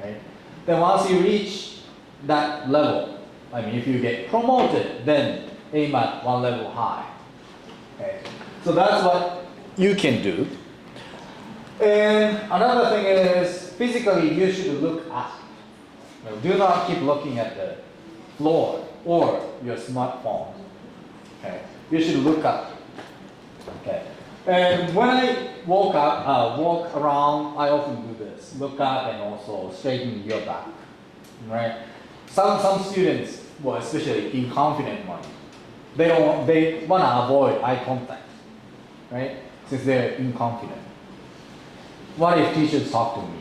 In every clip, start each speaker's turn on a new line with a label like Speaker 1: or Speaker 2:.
Speaker 1: right? Then once you reach that level, I mean, if you get promoted, then aim at one level high. Okay? So that's what you can do. And another thing is, physically, you should look up. Do not keep looking at the floor or your smartphone. Okay? You should look up. Okay? And when I walk around, I often do this. Look up and also straighten your back. Right? Some students, well, especially inconfident ones, they want to avoid eye contact, right? Since they're inconfident. What if teachers talk to me,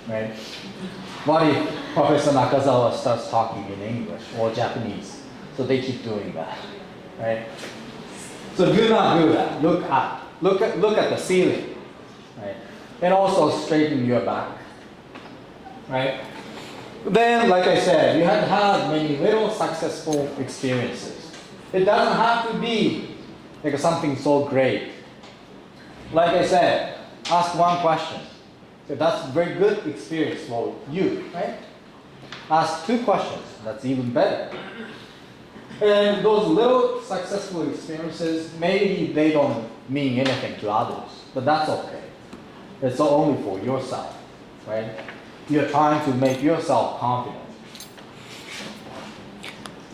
Speaker 1: right? What if Professor Nakazawa starts talking in English or Japanese? So they keep doing that, right? So do not do that. Look up. Look at the ceiling, right? And also straighten your back, right? Then, like I said, you have to have many little successful experiences. It doesn't have to be like something so great. Like I said, ask one question. So that's a very good experience for you, right? Ask two questions. That's even better. And those little successful experiences, maybe they don't mean anything to others, but that's okay. It's only for yourself, right? You're trying to make yourself confident.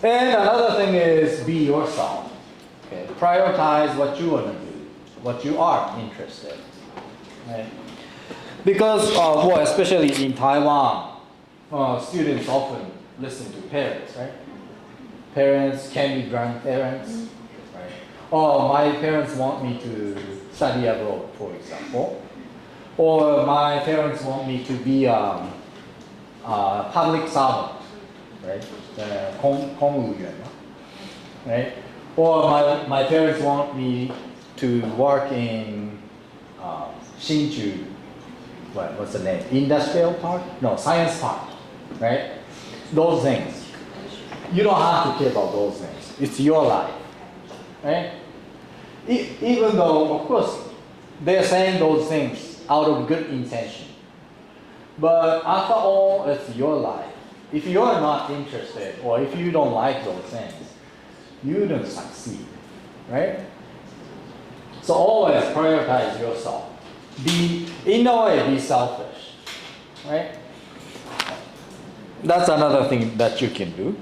Speaker 1: And another thing is be yourself. Okay? Prioritize what you want to do, what you are interested in. Right? Because, well, especially in Taiwan, students often listen to parents, right? Parents can be grandparents, right? Oh, my parents want me to study abroad, for example. Or my parents want me to be a public servant, right? 公务员, right? Or my parents want me to work in Shinju, what's the name? Industrial park? No, science park, right? Those things. You don't have to care about those things. It's your life, right? Even though, of course, they're saying those things out of good intention. But after all, it's your life. If you're not interested or if you don't like those things, you don't succeed, right? So always prioritize yourself. In a way, be selfish, right? That's another thing that you can do.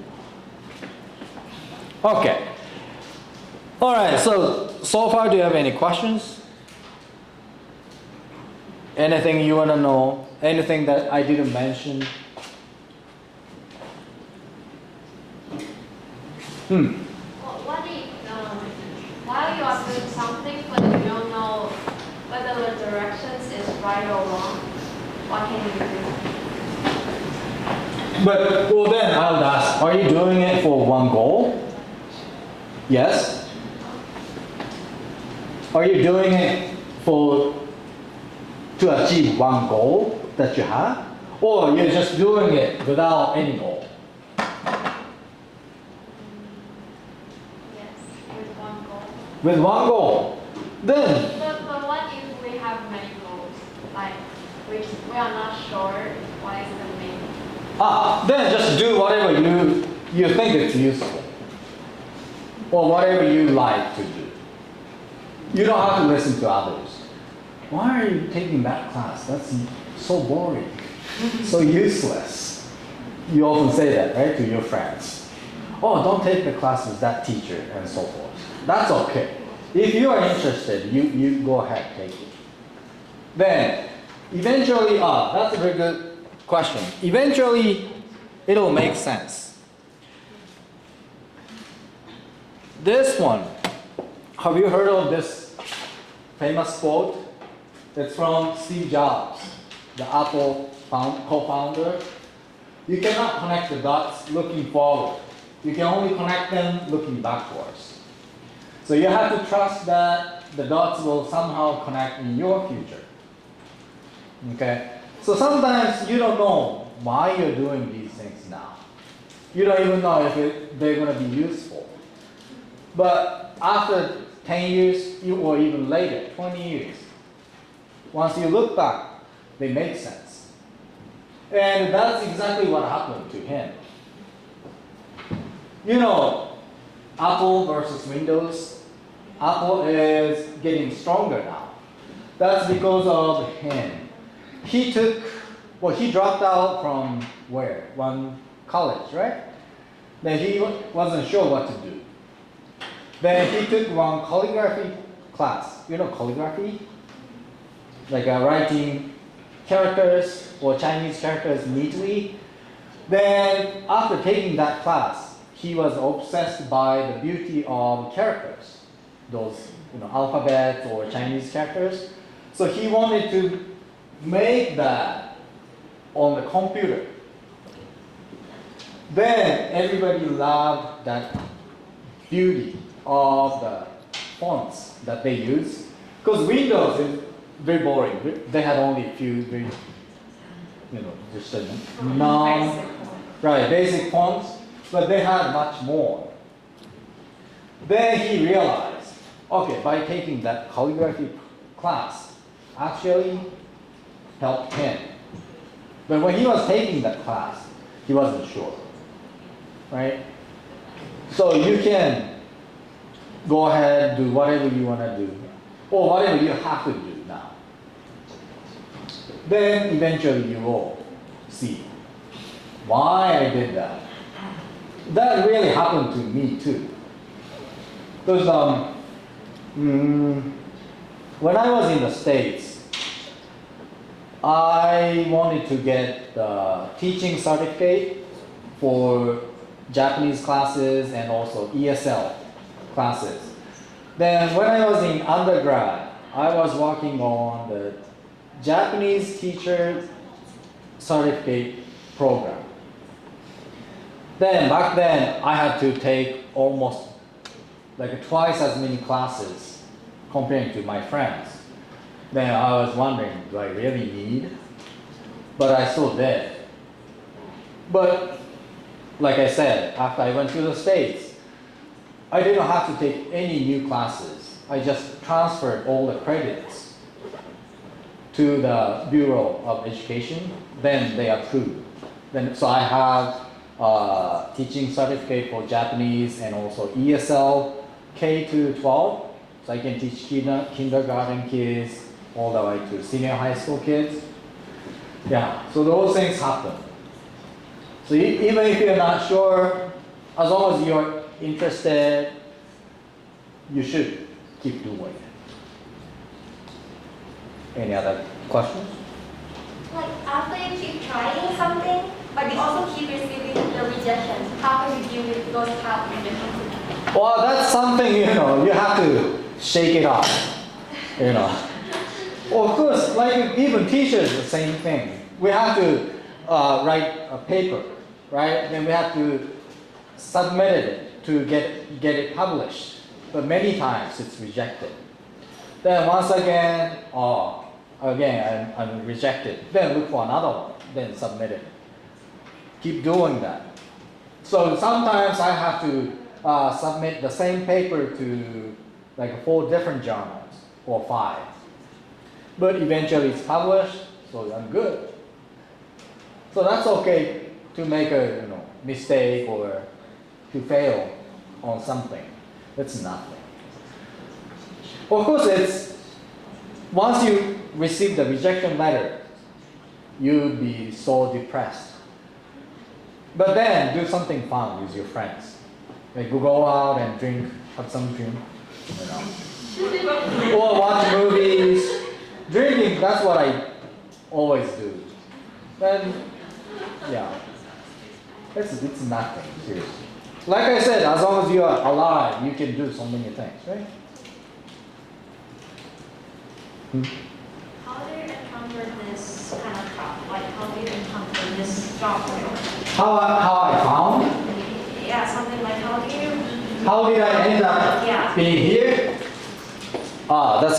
Speaker 1: Okay. All right, so far, do you have any questions? Anything you want to know? Anything that I didn't mention?
Speaker 2: Well, what if, while you are doing something but you don't know whether the directions is right or wrong, what can you do?
Speaker 1: But, well then, I would ask, are you doing it for one goal? Yes? Are you doing it to achieve one goal that you have? Or you're just doing it without any goal?
Speaker 2: Yes, with one goal.
Speaker 1: With one goal. Then,
Speaker 2: But what if we have many goals? Like, we are not sure what is the main.
Speaker 1: then just do whatever you think it's useful. Or whatever you like to do. You don't have to listen to others. Why are you taking that class? That's so boring, so useless. You often say that, right, to your friends. Oh, don't take the class with that teacher and so forth. That's okay. If you are interested, you go ahead, take it. Then, eventually, that's a very good question. Eventually, it'll make sense. This one, have you heard of this famous quote? It's from Steve Jobs, the Apple co-founder. You cannot connect the dots looking forward. You can only connect them looking backwards. So you have to trust that the dots will somehow connect in your future. Okay? So sometimes you don't know why you're doing these things now. You don't even know if they're going to be useful. But after 10 years, or even later, 20 years, once you look back, they make sense. And that's exactly what happened to him. You know, Apple versus Windows. Apple is getting stronger now. That's because of him. He dropped out from where? One college, right? Then he wasn't sure what to do. Then he took one calligraphy class. You know calligraphy? Like writing characters or Chinese characters neatly. Then after taking that class, he was obsessed by the beauty of characters, those alphabets or Chinese characters. So he wanted to make that on the computer. Then everybody loved that beauty of the fonts that they use. Because Windows is very boring. They had only a few very, just a basic fonts, but they had much more. Then he realized, okay, by taking that calligraphy class, actually helped him. But when he was taking that class, he wasn't sure, right? So you can go ahead, do whatever you want to do, or whatever you have to do now. Then eventually you will see why I did that. That really happened to me too. Because when I was in the States, I wanted to get the teaching certificate for Japanese classes and also ESL classes. Then when I was in undergrad, I was working on the Japanese teacher certificate program. Then back then, I had to take almost like twice as many classes compared to my friends. Then I was wondering, do I really need? But I still did. But like I said, after I went to the States, I didn't have to take any new classes. I just transferred all the credits to the Bureau of Education. Then they approved. So I have teaching certificate for Japanese and also ESL K to 12. So I can teach kindergarten kids all the way to senior high school kids. Yeah, so those things happen. So even if you're not sure, as long as you're interested, you should keep doing it. Any other questions?
Speaker 3: Like after you keep trying something, but you also keep receiving the rejections, how can you deal with those type of rejections?
Speaker 1: Well, that's something, you have to shake it off, Well, of course, like even teachers, the same thing. We have to write a paper, right? Then we have to submit it to get it published. But many times it's rejected. Then once again, I'm rejected. Then look for another one, then submit it. Keep doing that. So sometimes I have to submit the same paper to like 4 different journals or 5. But eventually it's published, so I'm good. So that's okay to make a mistake or to fail on something. It's nothing. Of course, it's once you receive the rejection letter, you'll be so depressed. But then do something fun with your friends. Like go out and have some drink, or watch movies. Drinking, that's what I always do. Then, yeah, it's nothing, seriously. Like I said, as long as you are alive, you can do so many things, right?
Speaker 2: How do you encounter this kind of job? Like, how do you encounter this job?
Speaker 1: How I found?
Speaker 2: Yeah, something like how do you?
Speaker 1: How did I end up being here? That's